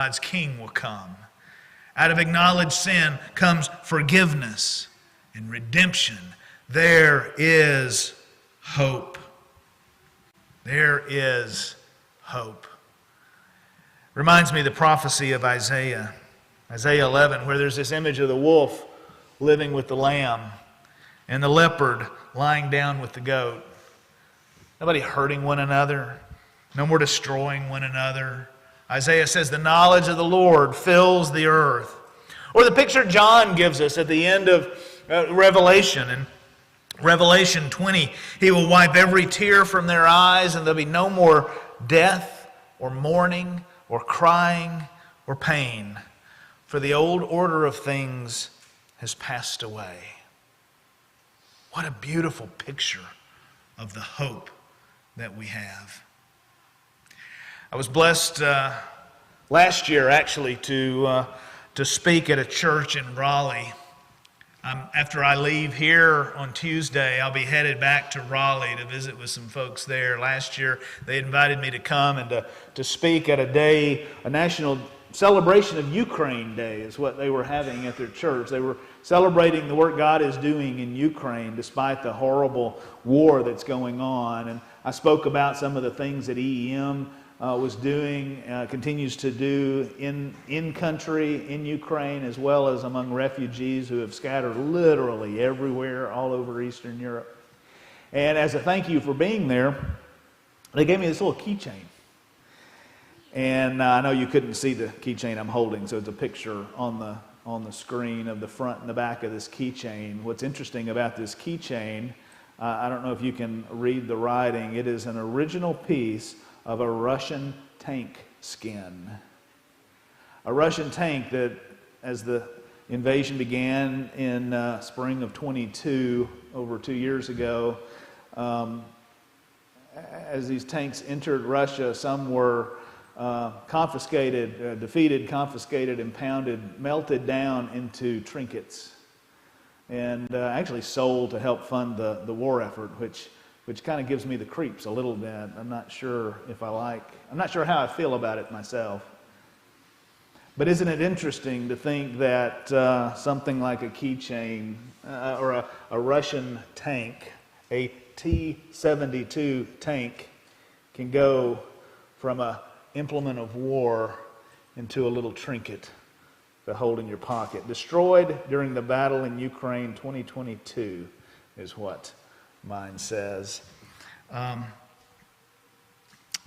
God's king will come. Out of acknowledged sin comes forgiveness and redemption. There is hope. There is hope. Reminds me of the prophecy of Isaiah 11, where there's this image of the wolf living with the lamb and the leopard lying down with the goat. Nobody hurting one another. No more destroying one another. Isaiah says the knowledge of the Lord fills the earth. Or the picture John gives us at the end of Revelation. In Revelation 20, he will wipe every tear from their eyes, and there'll be no more death or mourning or crying or pain. For the old order of things has passed away. What a beautiful picture of the hope that we have. I was blessed last year, actually, to speak at a church in Raleigh. After I leave here on Tuesday, I'll be headed back to Raleigh to visit with some folks there. Last year, they invited me to come and to speak at a national celebration of Ukraine Day is what they were having at their church. They were celebrating the work God is doing in Ukraine despite the horrible war that's going on. And I spoke about some of the things that EEM was doing, continues to do in country, in Ukraine, as well as among refugees who have scattered literally everywhere all over Eastern Europe. And as a thank you for being there, they gave me this little keychain. And I know you couldn't see the keychain I'm holding, so it's a picture on the screen of the front and the back of this keychain. What's interesting about this keychain, I don't know if you can read the writing, it is an original piece of a Russian tank skin. A Russian tank that, as the invasion began in spring of 22, over 2 years ago, as these tanks entered Russia, some were defeated, confiscated, impounded, melted down into trinkets, and actually sold to help fund the war effort, which kind of gives me the creeps a little bit. I'm not sure how I feel about it myself. But isn't it interesting to think that something like a keychain or a Russian tank, a T-72 tank, can go from a implement of war into a little trinket to hold in your pocket. Destroyed during the battle in Ukraine 2022 is what mine says.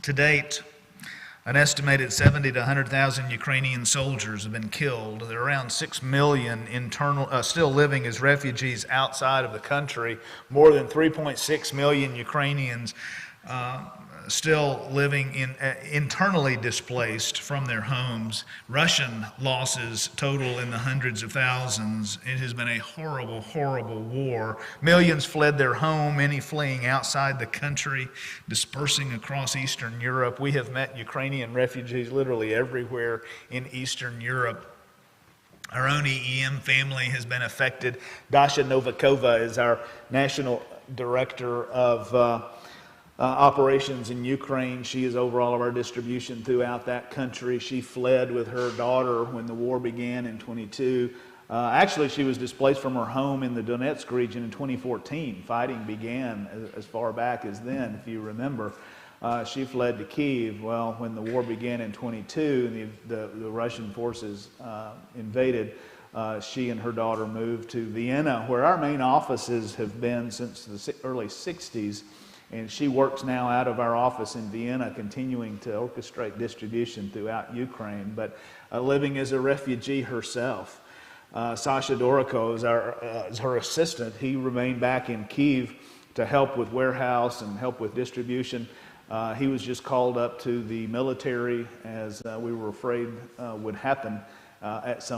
To date, an estimated 70 to 100,000 Ukrainian soldiers have been killed. There are around 6 million still living as refugees outside of the country. More than 3.6 million Ukrainians still living internally displaced from their homes. Russian losses total in the hundreds of thousands. It has been a horrible, horrible war. Millions fled their home, many fleeing outside the country, dispersing across Eastern Europe. We have met Ukrainian refugees literally everywhere in Eastern Europe. Our own EEM family has been affected. Dasha Novikova is our national director of operations in Ukraine. She is over all of our distribution throughout that country. She fled with her daughter when the war began in 22. Actually, she was displaced from her home in the Donetsk region in 2014. Fighting began as far back as then, if you remember. She fled to Kyiv. Well, when the war began in 22 and the Russian forces invaded, she and her daughter moved to Vienna, where our main offices have been since the early 60s. And she works now out of our office in Vienna, continuing to orchestrate distribution throughout Ukraine, but living as a refugee herself. Sasha Doroko is her assistant. He remained back in Kyiv to help with warehouse and help with distribution. He was just called up to the military, as we were afraid would happen at some